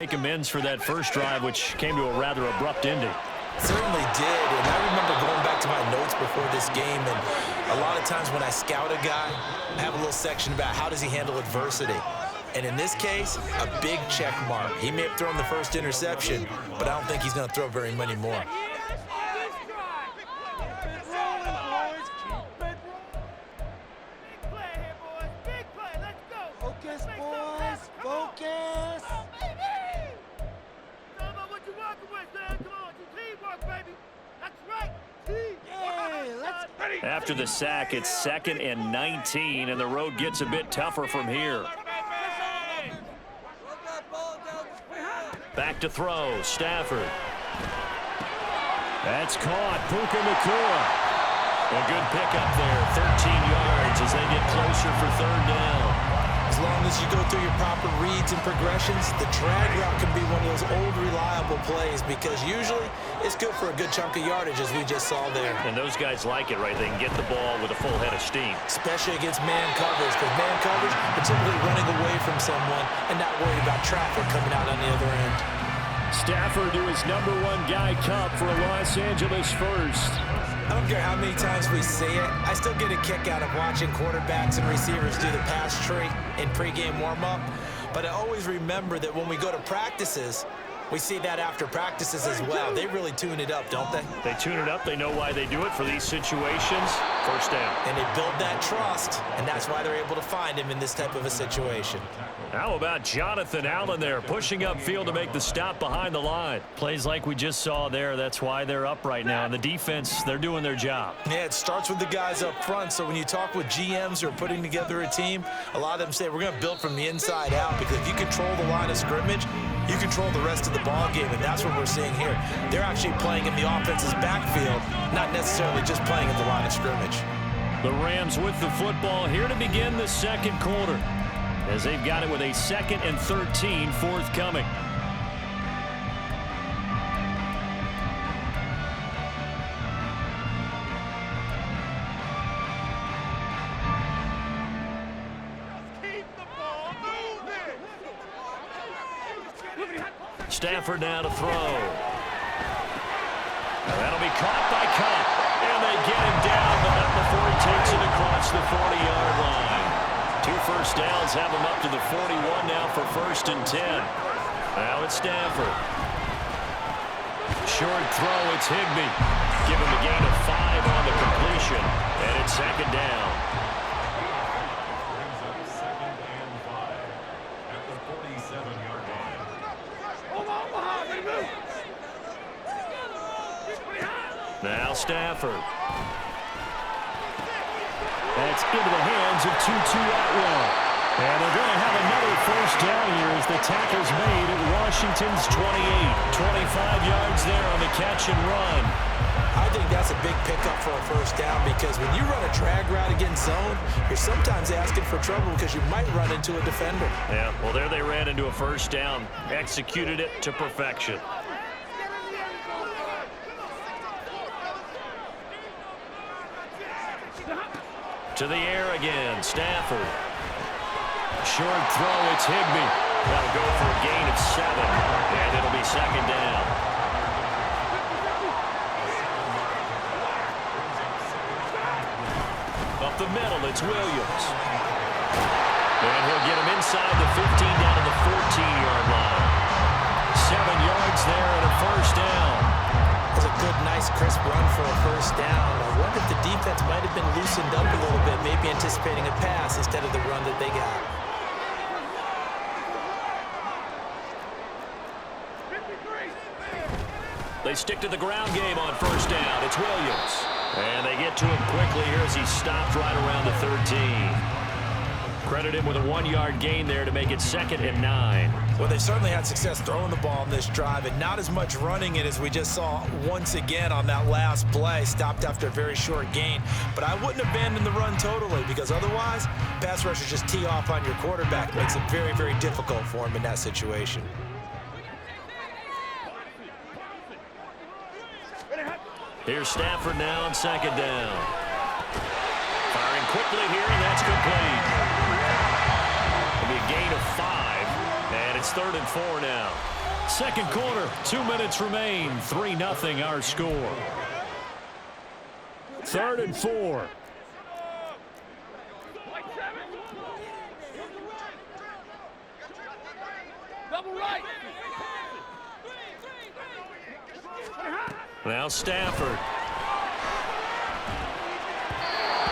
Make amends for that first drive, which came to a rather abrupt ending. Certainly did, and I remember going back to my notes before this game, and a lot of times when I scout a guy, I have a little section about how does he handle adversity. And in this case, a big check mark. He may have thrown the first interception, but I don't think he's going to throw very many more. Focus, boys, focus. After the sack, it's 2nd and 19, and the road gets a bit tougher from here. Back to throw, Stafford. That's caught, Puka Nacua. A good pickup there, 13 yards as they get closer for 3rd down. As long as you go through your proper reads and progressions, the drag route can be one of those old reliable plays because usually it's good for a good chunk of yardage as we just saw there. And those guys like it, right? They can get the ball with a full head of steam. Especially against man coverage, because man coverage, are typically running away from someone and not worried about traffic coming out on the other end. Stafford to his #1 guy Cup for a Los Angeles first. I don't care how many times we see it. I still get a kick out of watching quarterbacks and receivers do the pass tree in pregame warm-up. But I always remember that when we go to practices, we see that after practices as well. They really tune it up, don't they? They tune it up. They know why they do it for these situations. First down. And they build that trust, and that's why they're able to find him in this type of a situation. How about Jonathan Allen there, pushing upfield to make the stop behind the line? Plays like we just saw there. That's why they're up right now. And the defense, they're doing their job. Yeah, it starts with the guys up front. So when you talk with GMs who are putting together a team, a lot of them say we're going to build from the inside out because if you control the line of scrimmage, you control the rest of the ball game, and that's what we're seeing here. They're actually playing in the offense's backfield, not necessarily just playing at the line of scrimmage. The Rams with the football here to begin the 2nd quarter, as they've got it with a 2nd and 13 forthcoming. Stafford now to throw. Now that'll be caught by Cup. And they get him down, but not before he takes it across the 40-yard line. 2 first downs have him up to the 41 now for 1st and 10. Now it's Stafford. Short throw, it's Higbee. Give him a gain of 5 on the completion. And it's 2nd down. Now Stafford. That's into the hands of Tutu Atwell. And they're going to have another first down here as the tackle's made at Washington's 28. 25 yards there on the catch and run. I think that's a big pickup for a first down because when you run a drag route against zone, you're sometimes asking for trouble because you might run into a defender. Yeah, well, there they ran into a first down. Executed it to perfection. To the air again, Stafford. Short throw, it's Higbee. That'll go for a gain of 7, and it'll be 2nd down. Up the middle, it's Williams. And he'll get him inside the 15 down to the 14-yard line. 7 yards there and a first down. That's a good, nice, crisp run for a first down. I wonder if the defense might have been loosened up a little bit, maybe anticipating a pass instead of the run that they got. They stick to the ground game on first down. It's Williams. And they get to him quickly here as he stopped right around the 13. Credit him with a 1-yard gain there to make it 2nd and 9. Well, they certainly had success throwing the ball in this drive and not as much running it as we just saw once again on that last play. Stopped after a very short gain. But I wouldn't abandon the run totally because otherwise, pass rushers just tee off on your quarterback. It makes it very, very difficult for him in that situation. Here's Stafford now on 2nd down. Firing quickly here, and that's complete. It'll be a gain of 5. And it's 3rd and 4 now. Second quarter, 2 minutes remain. 3-0 our score. 3rd and 4. Double right. Now Stafford.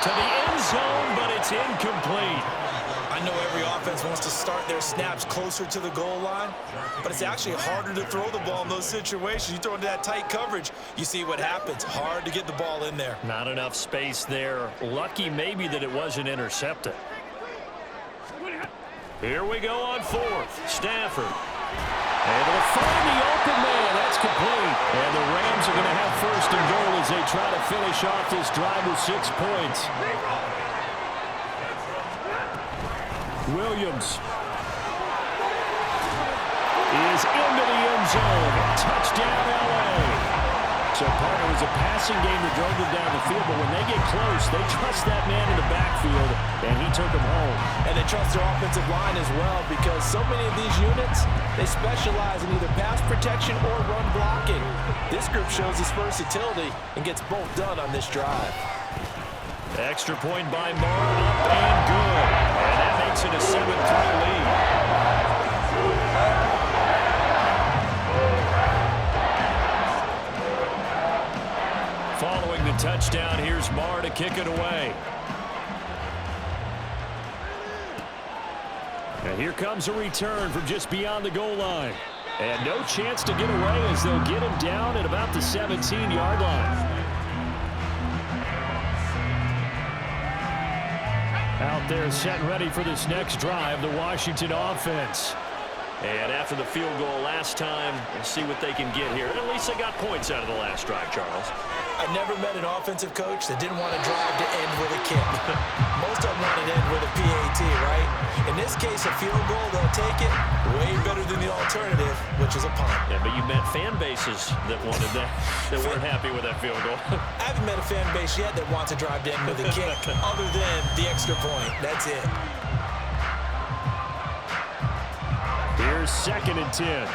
To the end zone, but it's incomplete. I know every offense wants to start their snaps closer to the goal line, but it's actually harder to throw the ball in those situations. You throw into that tight coverage, you see what happens. Hard to get the ball in there. Not enough space there. Lucky maybe that it wasn't intercepted. Here we go on 4th. Stafford. Able to find the open man. That's complete. And the Rams are going to have 1st and goal as they try to finish off this drive with 6 points. Williams is into the end zone. Touchdown, L.A. So, partner, it was a passing game that drove them down the field, but when they get close, they trust that man in the backfield, and he took them home. And they trust their offensive line as well, because so many of these units, they specialize in either pass protection or run blocking. This group shows its versatility and gets both done on this drive. Extra point by Moore, up and good. And that makes it a 7-3 lead. Following the touchdown, here's Moore to kick it away. And here comes a return from just beyond the goal line. And no chance to get away as they'll get him down at about the 17-yard line. Out there set and ready for this next drive, the Washington offense. And after the field goal last time, we'll see what they can get here. And at least they got points out of the last drive, Charles. I never met an offensive coach that didn't want to drive to end with a kick. Most of them want to end with a PAT, right? In this case, a field goal, they'll take it. Way better than the alternative, which is a punt. Yeah, but you met fan bases that wanted that, that weren't happy with that field goal. I haven't met a fan base yet that wants to drive to end with a kick, other than the extra point. That's it. Here's 2nd and 10.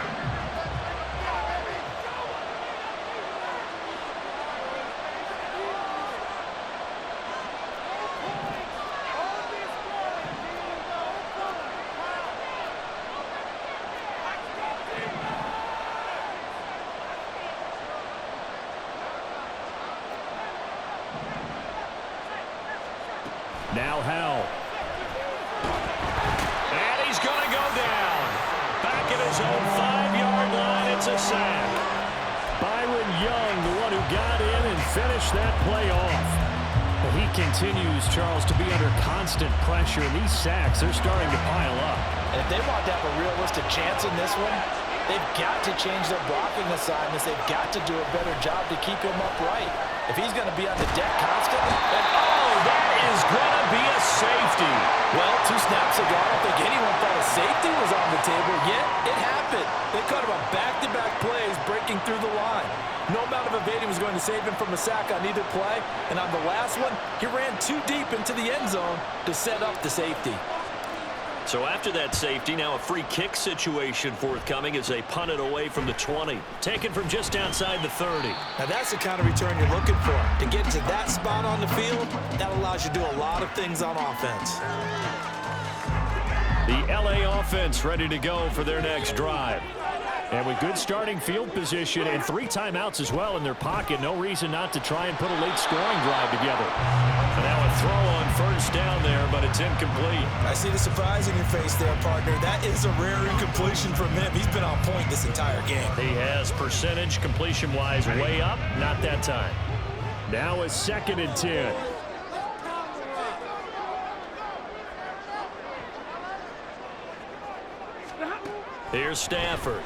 Now Howell. And he's going to go down. Back at his own 5-yard line, it's a sack. Byron Young, the one who got in and finished that play off. But he continues, Charles, to be under constant pressure. And these sacks, they're starting to pile up. And if they want to have a realistic chance in this one, they've got to change their blocking assignments. They've got to do a better job to keep him upright. If he's going to be on the deck constantly, then that is going to be a safety. Well, 2 snaps ago, I don't think anyone thought a safety was on the table, yet it happened. They caught him on back-to-back plays breaking through the line. No amount of evading was going to save him from a sack on either play, and on the last one, he ran too deep into the end zone to set up the safety. So after that safety, now a free kick situation forthcoming as they punt it away from the 20. Taken from just outside the 30. Now that's the kind of return you're looking for. To get to that spot on the field, that allows you to do a lot of things on offense. The LA offense ready to go for their next drive. And with good starting field position and 3 timeouts as well in their pocket, no reason not to try and put a late scoring drive together. And now a throw on 1st down there, but it's incomplete. I see the surprise in your face there, partner. That is a rare incompletion from him. He's been on point this entire game. He has percentage completion-wise way up, not that time. Now a 2nd and 10. Here's Stafford.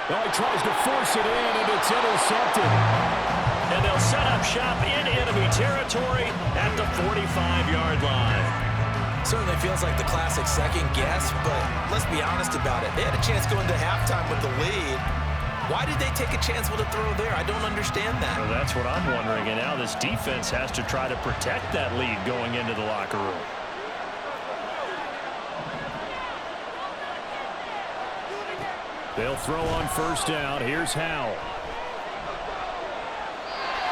Well, he tries to force it in, and it's intercepted. And they'll set up shop in enemy territory at the 45-yard line. Certainly feels like the classic second guess, but let's be honest about it. They had a chance going to halftime with the lead. Why did they take a chance with a throw there? I don't understand that. Well, that's what I'm wondering. And now this defense has to try to protect that lead going into the locker room. They'll throw on first down. Here's Howell.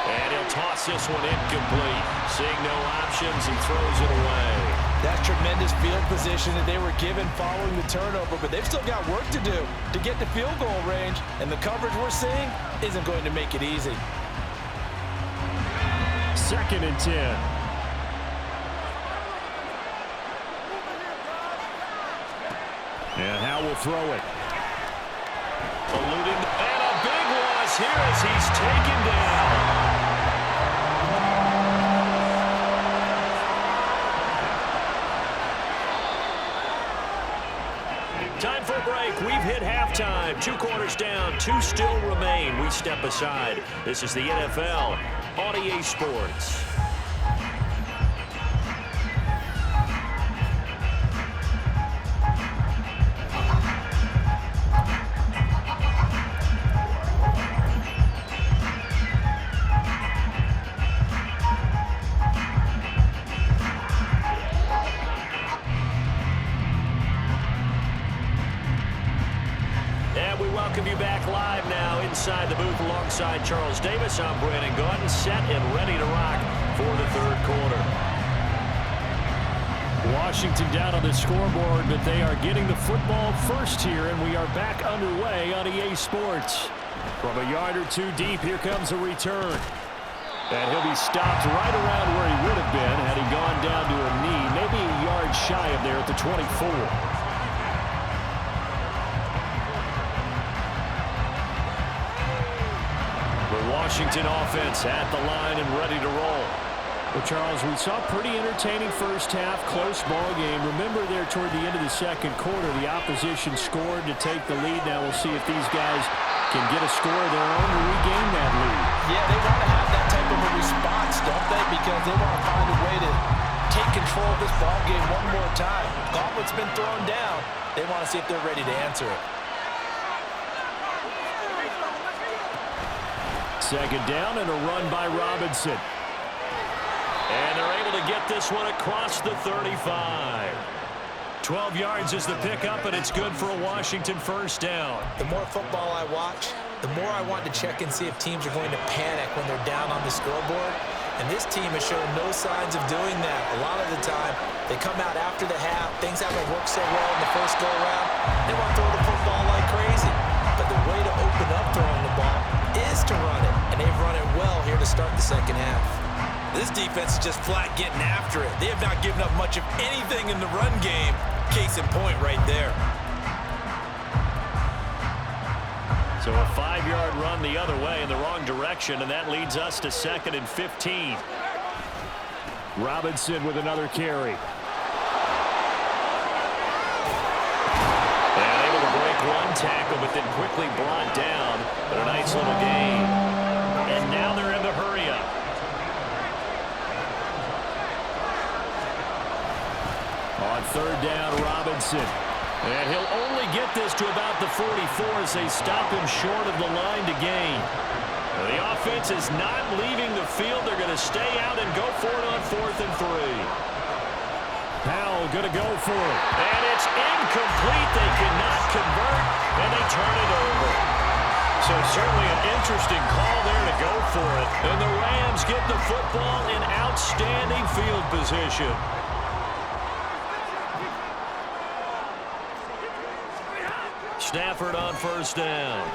And he'll toss this one incomplete. Seeing no options, he throws it away. That's tremendous field position that they were given following the turnover, but they've still got work to do to get to field goal range, and the coverage we're seeing isn't going to make it easy. 2nd and 10. And Howell will throw it. Eluding, and a big loss here as he's taken down. Time for a break. We've hit halftime. 2 quarters down. 2 still remain. We step aside. This is the NFL on EA Sports. Welcome you back live now inside the booth alongside Charles Davis. I'm Brandon Gordon, set and ready to rock for the 3rd quarter. Washington down on the scoreboard, but they are getting the football first here, and we are back underway on EA Sports. From a yard or 2 deep, here comes a return. And he'll be stopped right around where he would have been had he gone down to a knee, maybe a yard shy of there at the 24. Washington offense at the line and ready to roll. Well, Charles, we saw a pretty entertaining first half, close ball game. Remember there toward the end of the 2nd quarter, the opposition scored to take the lead. Now we'll see if these guys can get a score of their own to regain that lead. Yeah, they want to have that type of a response, don't they? Because they want to find a way to take control of this ball game one more time. Gauntlet's been thrown down. They want to see if they're ready to answer it. 2nd down and a run by Robinson. And they're able to get this one across the 35. 12 yards is the pickup, and it's good for a Washington first down. The more football I watch, the more I want to check and see if teams are going to panic when they're down on the scoreboard. And this team has shown no signs of doing that. A lot of the time, they come out after the half. Things haven't worked so well in the first go-around. They want to throw the football like crazy. But the way to open up throwing the ball is to run it. And they've run it well here to start the 2nd half. This defense is just flat getting after it. They have not given up much of anything in the run game. Case in point right there. So a 5-yard run the other way in the wrong direction, and that leads us to 2nd and 15. Robinson with another carry. And able to break 1 tackle, but then quickly brought down. But a nice little gain. And now they're in the hurry-up. On 3rd down, Robinson. And he'll only get this to about the 44 as they stop him short of the line to gain. The offense is not leaving the field. They're going to stay out and go for it on 4th and 3. Powell going to go for it. And it's incomplete. They cannot convert, and they turn it over. So certainly an interesting call there to go for it. And the Rams get the football in outstanding field position. Stafford on first down.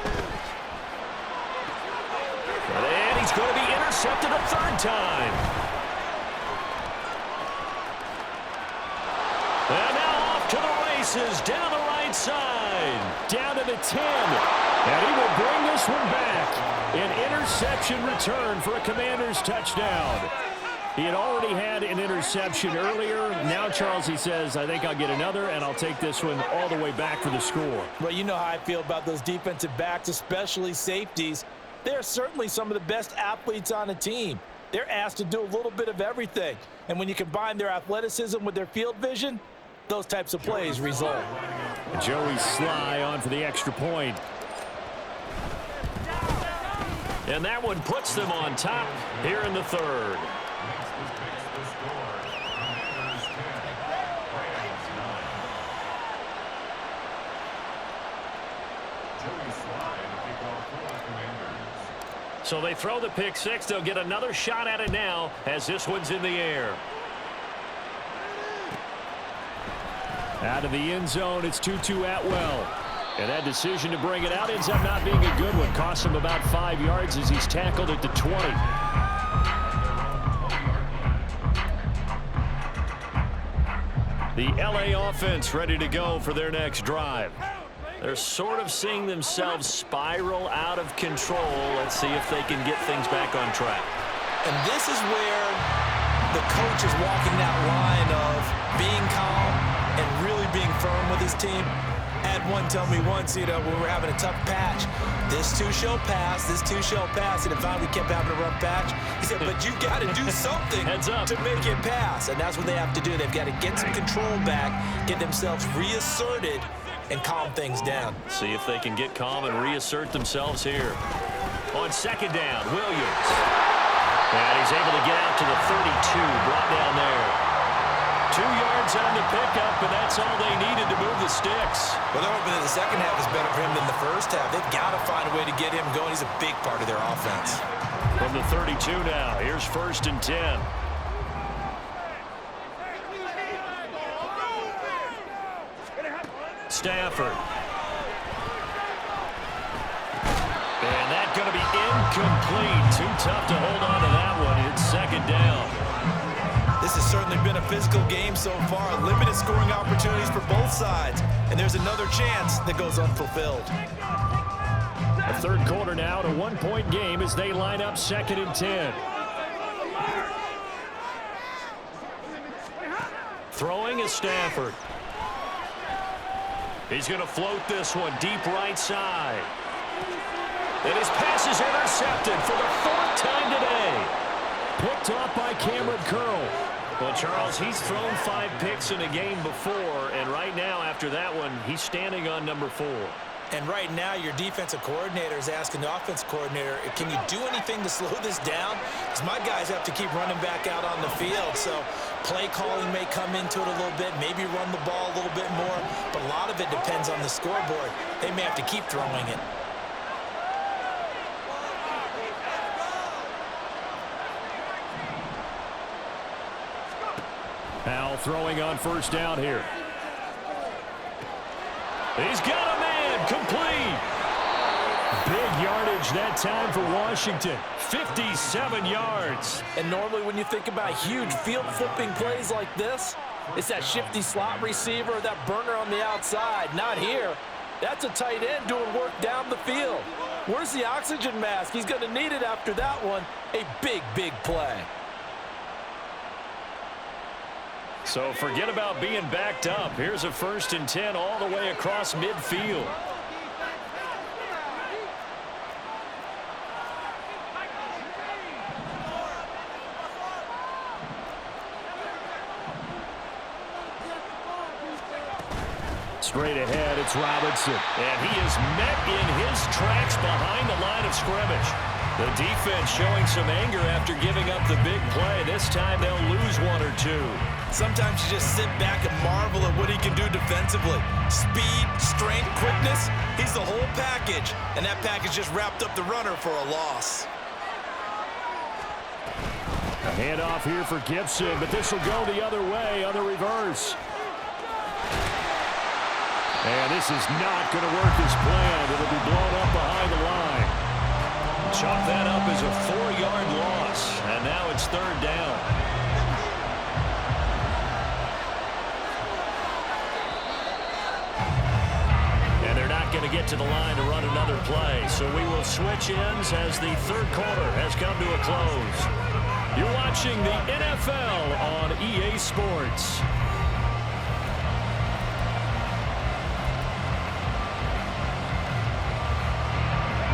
And he's going to be intercepted a 3rd time. And now off to the races down the right side. Down to the 10. And he will bring this one back. An interception return for a Commanders touchdown. He had already had an interception earlier. Now, Charles, he says, I think I'll get another, and I'll take this one all the way back for the score. Well, you know how I feel about those defensive backs, especially safeties. They're certainly some of the best athletes on a team. They're asked to do a little bit of everything. And when you combine their athleticism with their field vision, those types of plays result. Joey Sly on for the extra point. And that one puts them on top here in the 3rd. So they throw the pick six. They'll get another shot at it now as this one's in the air. Out of the end zone, it's Tutu Atwell. And that decision to bring it out ends up not being a good one. Costs him about 5 yards as he's tackled at the 20. The LA offense ready to go for their next drive. They're sort of seeing themselves spiral out of control. Let's see if they can get things back on track. And this is where the coach is walking that line of being calm and really being firm with his team. Had one tell me once, when we were having a tough patch, this too shall pass, this too shall pass, and finally we kept having a rough patch. He said, but you got to do something to make it pass, and that's what they have to do. They've got to get some control back, get themselves reasserted, and calm things down. See if they can get calm and reassert themselves here. On second down, Williams. And he's able to get out to the 32, brought down there. 2 yards on the pickup, and that's all they needed to move the sticks. Well, they're hoping that the second half is better for him than the first half. They've got to find a way to get him going. He's a big part of their offense. From the 32 now, here's 1st and 10. Stafford. And that's going to be incomplete. Too tough to hold on to that one. It's second down. This has certainly been a physical game so far. Limited scoring opportunities for both sides. And there's another chance that goes unfulfilled. The third quarter now, a 1-point game as they line up 2nd and 10. Throwing is Stafford. He's going to float this one deep right side. And his pass is intercepted for the 4th time today. Picked off by Cameron Curl. Well, Charles, he's thrown 5 picks in a game before, and right now, after that one, he's standing on number 4. And right now, your defensive coordinator is asking the offensive coordinator, can you do anything to slow this down? Because my guys have to keep running back out on the field. So play calling may come into it a little bit, maybe run the ball a little bit more, but a lot of it depends on the scoreboard. They may have to keep throwing it. Powell throwing on 1st down here. He's got a man, complete. Big yardage that time for Washington, 57 yards. And normally when you think about huge field flipping plays like this, it's that shifty slot receiver, that burner on the outside. Not here. That's a tight end doing work down the field. Where's the oxygen mask? He's going to need it after that one. A big, big play. So forget about being backed up. Here's a 1st and 10 all the way across midfield. Straight ahead, it's Robinson. And he is met in his tracks behind the line of scrimmage. The defense showing some anger after giving up the big play. This time they'll lose 1 or 2. Sometimes you just sit back and marvel at what he can do defensively. Speed, strength, quickness, he's the whole package. And that package just wrapped up the runner for a loss. A handoff here for Gibson, but this will go the other way on the reverse. And this is not going to work as planned. It'll be blown up behind the line. Chalk that up as a 4-yard loss. And now it's 3rd down. And they're not going to get to the line to run another play. So we will switch ends as the 3rd quarter has come to a close. You're watching the NFL on EA Sports.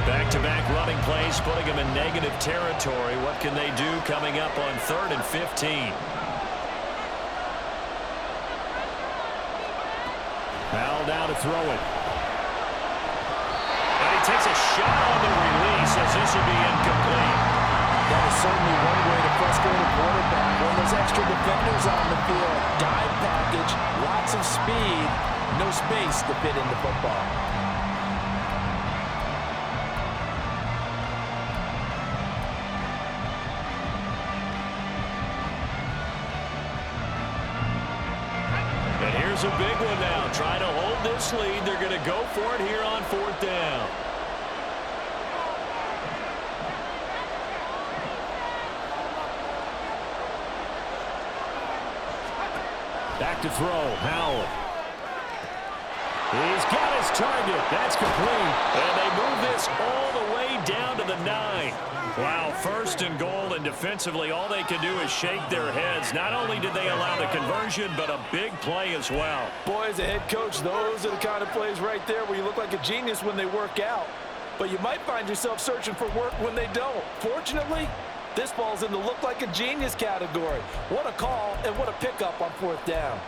Back-to-back running plays, putting them in negative territory. What can they do coming up on 3rd and 15? Powell down to throw it. And he takes a shot on the release as this will be incomplete. That is certainly one way to frustrate a quarterback. When there's extra defenders on the field, dive package, lots of speed, no space to fit into football. a big one now. Trying to hold this lead. They're going to go for it here on 4th down. Back to throw. Howell. He's got his target. That's complete. And they move this all the way down to the 9. Wow, 1st and goal, and defensively all they can do is shake their heads. Not only did they allow the conversion, but a big play as well. Boy, as a head coach, those are the kind of plays right there where you look like a genius when they work out. But you might find yourself searching for work when they don't. Fortunately, this ball's in the look like a genius category. What a call and what a pickup on 4th down.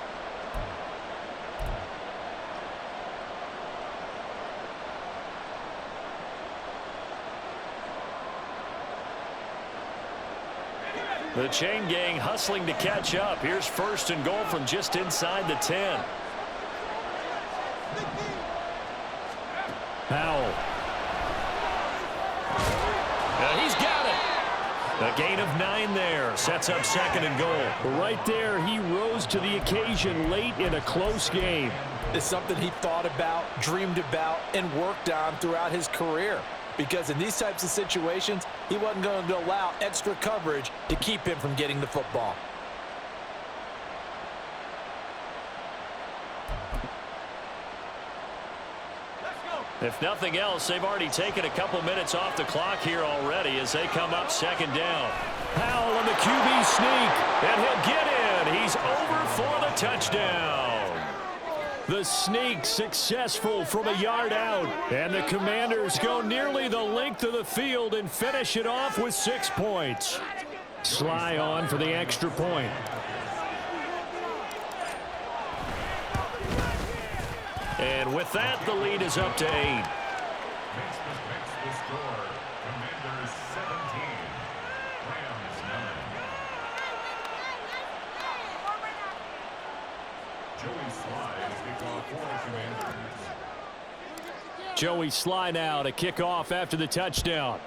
The chain gang hustling to catch up. Here's 1st and goal from just inside the 10. Howell. He's got it. A gain of 9 there. Sets up 2nd and goal. Right there, he rose to the occasion late in a close game. It's something he thought about, dreamed about, and worked on throughout his career. Because in these types of situations, he wasn't going to allow extra coverage to keep him from getting the football. If nothing else, they've already taken a couple minutes off the clock here already as they come up 2nd down. Howell on the QB sneak, and he'll get in. He's over for the touchdown. The sneak successful from a yard out. And the Commanders go nearly the length of the field and finish it off with 6 points. Sly on for the extra point. And with that, the lead is up to 8. Joey Sly now to kick off after the touchdown.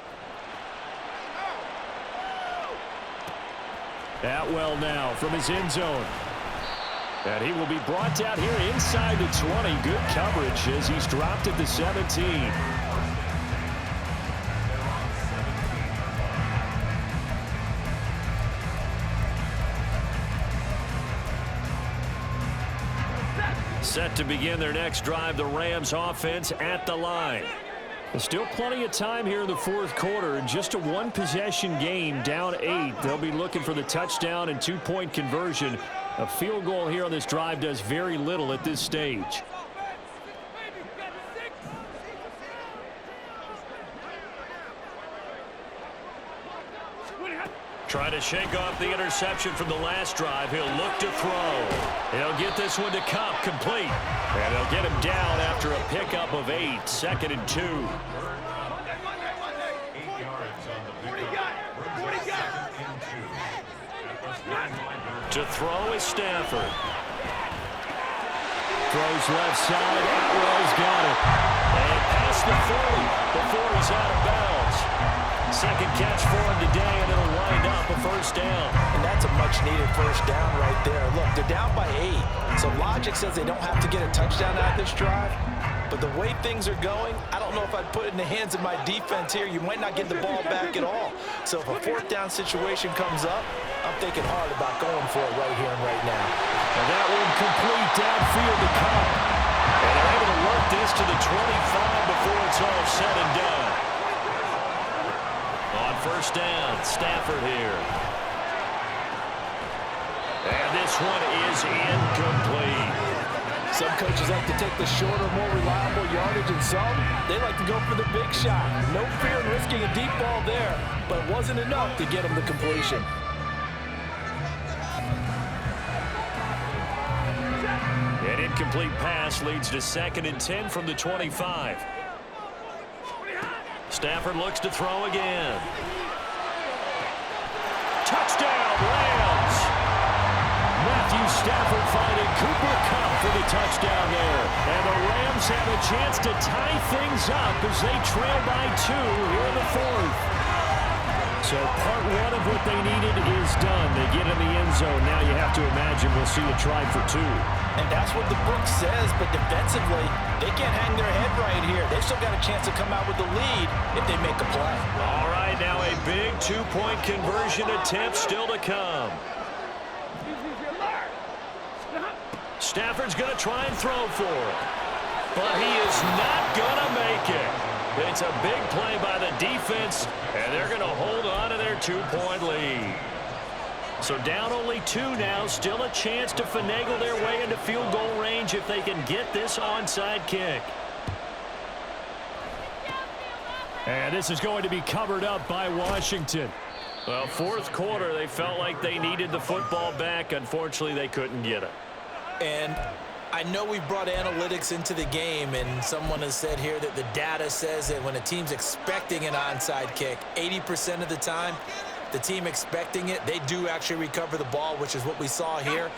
Atwell now from his end zone. And he will be brought down here inside the 20. Good coverage as he's dropped at the 17. Set to begin their next drive, the Rams offense at the line. There's still plenty of time here in the 4th quarter. Just a 1-possession game, down 8. They'll be looking for the touchdown and 2-point conversion. A field goal here on this drive does very little at this stage. Trying to shake off the interception from the last drive. He'll look to throw. He'll get this one to Cup, complete. And they'll get him down after a pickup of 8. 2nd and 2. To throw is Stafford. Throws left side. Atwell's got it. And past the 40 before he's out of bounds. 2nd catch for him today, and it'll wind up a 1st down. And that's a much-needed 1st down right there. Look, they're down by 8. So logic says they don't have to get a touchdown out of this drive. But the way things are going, I don't know if I'd put it in the hands of my defense here. You might not get the ball back at all. So if a 4th down situation comes up, I'm thinking hard about going for it right here and right now. And that one complete downfield to Cup. And they're able to work this to the 25 before it's all said and done. On 1st down, Stafford here. And this one is incomplete. Some coaches like to take the shorter, more reliable yardage, and some, they like to go for the big shot. No fear in risking a deep ball there, but it wasn't enough to get them the completion. An incomplete pass leads to 2nd and 10 from the 25. Stafford looks to throw again. Touchdown, Rams! Matthew Stafford finding Cooper Kupp for the touchdown there. And the Rams have a chance to tie things up as they trail by 2 here in the 4th. So part one of what they needed is done. They get in the end zone. Now you have to imagine we'll see a try for two. And that's what the book says, but defensively, they can't hang their head right here. They've still got a chance to come out with the lead if they make a play. All right, now a big two-point conversion attempt still to come. Stafford's going to try and throw for it, but he is not going to make it. It's a big play by the defense, and they're going to hold on to their two-point lead. So down only two now, still a chance to finagle their way into field goal range if they can get this onside kick. And this is going to be covered up by Washington. Well, fourth quarter, they felt like they needed the football back. Unfortunately, they couldn't get it. And I know we've brought analytics into the game, and someone has said here that the data says that when a team's expecting an onside kick, 80% of the time, the team expecting it, they do actually recover the ball, which is what we saw here.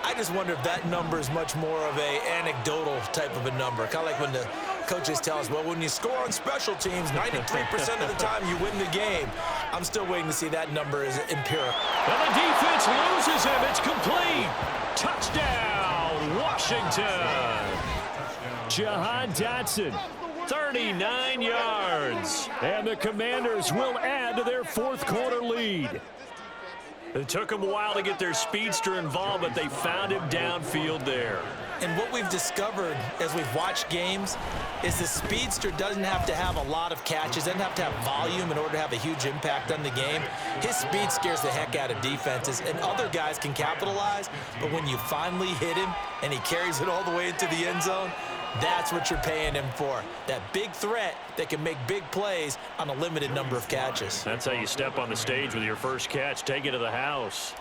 I just wonder if that number is much more of a anecdotal type of a number. Kind of like when the coaches tell us, well, when you score on special teams, 93% of the time you win the game. I'm still waiting to see that number is empirical. And the defense loses him. It's complete. Touchdown, Washington. Jahan Dotson, 39 yards. and the Commanders will add to their fourth quarter lead. It took them a while to get their speedster involved, but they found him downfield there. And what we've discovered as we've watched games is the speedster doesn't have to have a lot of catches, doesn't have to have volume in order to have a huge impact on the game. His speed scares the heck out of defenses, and other guys can capitalize, but when you finally hit him and he carries it all the way into the end zone, that's what you're paying him for. That big threat that can make big plays on a limited number of catches. That's how you step on the stage with your first catch. Take it to the house.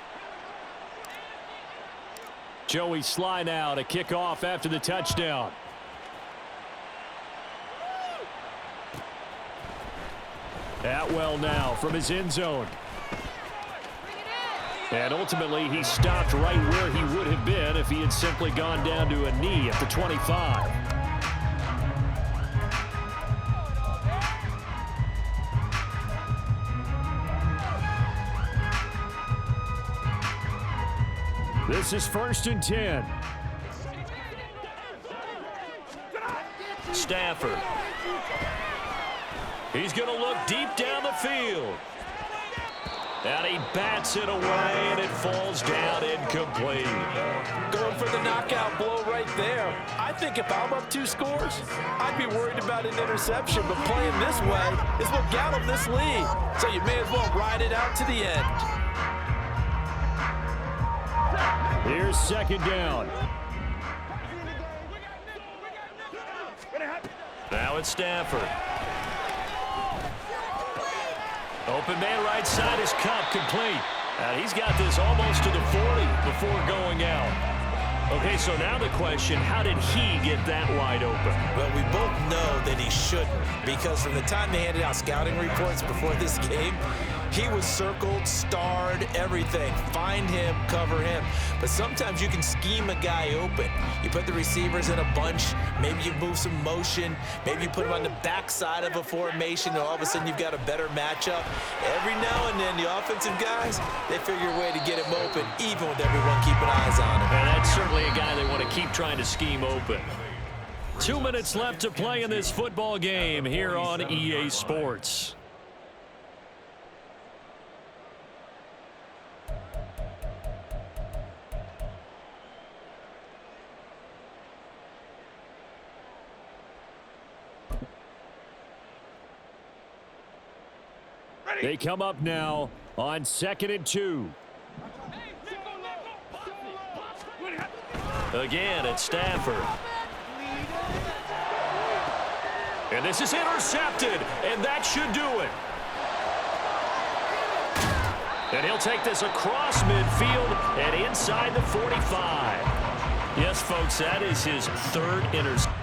Joey Sly now to kick off after the touchdown. Atwell now from his end zone. And ultimately, he stopped right where he would have been if he had simply gone down to a knee at the 25. This is 1st and 10. Stafford. He's going to look deep down the field. And he bats it away, and it falls down incomplete. Going for the knockout blow right there. I think if I'm up 2 scores, I'd be worried about an interception, but playing this way is what got him this lead. So you may as well ride it out to the end. Here's 2nd down. Now it's Stafford. Open man right side is Cup, complete. And he's got this almost to the 40 before going out. Okay, so now the question, how did he get that wide open? Well, we both know that he shouldn't, because from the time they handed out scouting reports before this game, he was circled, starred, everything. Find him, cover him. But sometimes you can scheme a guy open. You put the receivers in a bunch. Maybe you move some motion. Maybe you put him on the backside of a formation, and all of a sudden you've got a better matchup. Every now and then, the offensive guys, they figure a way to get him open, even with everyone keeping eyes on him. And that's certainly a guy they want to keep trying to scheme open. 2 minutes left to play in this football game here on EA Sports. They come up now on 2nd and 2. Again, it's Stafford. And this is intercepted, and that should do it. And he'll take this across midfield and inside the 45. Yes, folks, that is his 3rd interception.